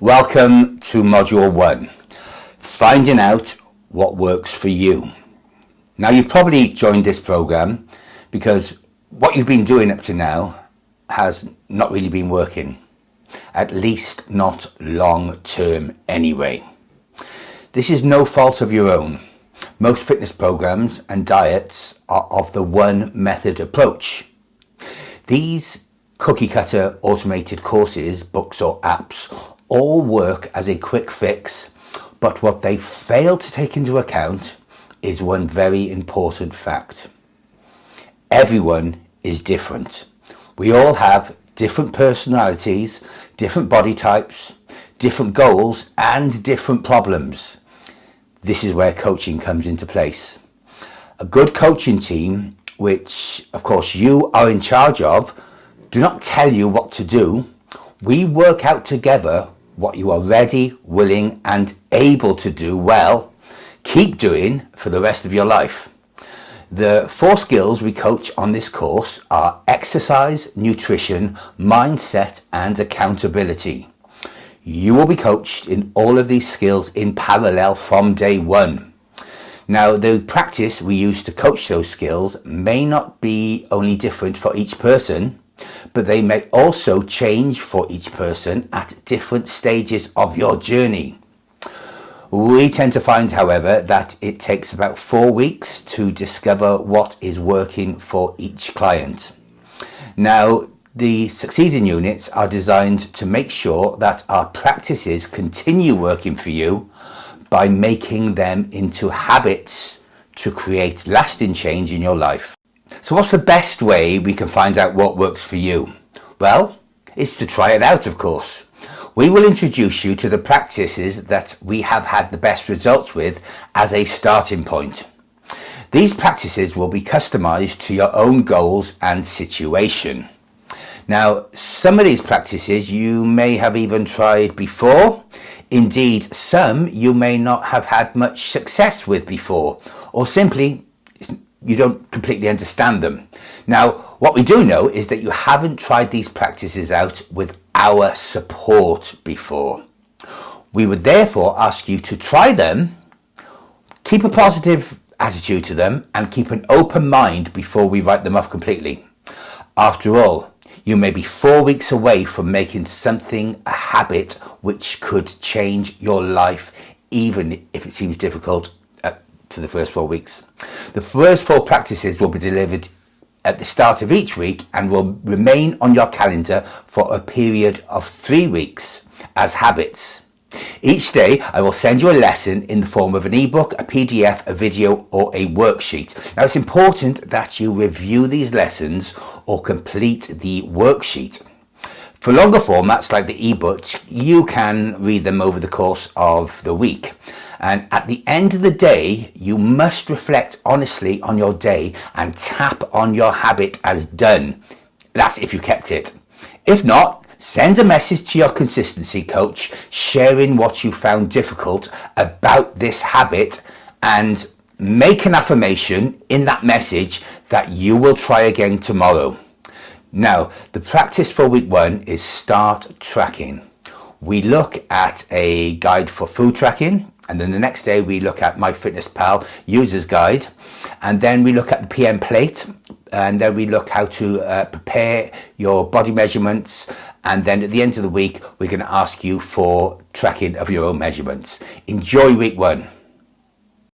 Welcome to Module 1, finding out what works for you. Now, you've probably joined this program because what you've been doing up to now has not really been working, at least not long term anyway. This is no fault of your own. Most fitness programs and diets are of the one method approach. These cookie cutter automated courses, books or apps all work as a quick fix, but what they fail to take into account is one very important fact. Everyone is different. We all have different personalities, different body types, different goals and different problems. This is where coaching comes into place. A good coaching team, which of course you are in charge of, do not tell you what to do. We work out together what you are ready, willing and able to do well, keep doing for the rest of your life. The 4 skills we coach on this course are exercise, nutrition, mindset and accountability. You will be coached in all of these skills in parallel from day one. Now, the practice we use to coach those skills may not be only different for each person, but they may also change for each person at different stages of your journey. We tend to find, however, that it takes about 4 weeks to discover what is working for each client. Now, the succeeding units are designed to make sure that our practices continue working for you by making them into habits to create lasting change in your life. So what's the best way we can find out what works for you? Well, it's to try it out, of course. We will introduce you to the practices that we have had the best results with as a starting point. These practices will be customized to your own goals and situation. Now, some of these practices you may have even tried before. Indeed, some you may not have had much success with before, or simply you don't completely understand them. Now, what we do know is that you haven't tried these practices out with our support before. We would therefore ask you to try them, keep a positive attitude to them, and keep an open mind before we write them off completely. After all, you may be 4 weeks away from making something a habit which could change your life, even if it seems difficult for the first 4 weeks. The first 4 practices will be delivered at the start of each week and will remain on your calendar for a period of 3 weeks as habits. Each day I will send you a lesson in the form of an ebook, a PDF, a video or a worksheet. Now, it's important that you review these lessons or complete the worksheet. For longer formats like the ebooks, you can read them over the course of the week. And at the end of the day, you must reflect honestly on your day and tap on your habit as done. That's if you kept it. If not, send a message to your consistency coach sharing what you found difficult about this habit and make an affirmation in that message that you will try again tomorrow. Now, the practice for week 1 is start tracking. We look at a guide for food tracking, and then the next day we look at MyFitnessPal user's guide, and then we look at the PM plate, and then we look how to prepare your body measurements, and then at the end of the week we're going to ask you for tracking of your own measurements. Enjoy week 1.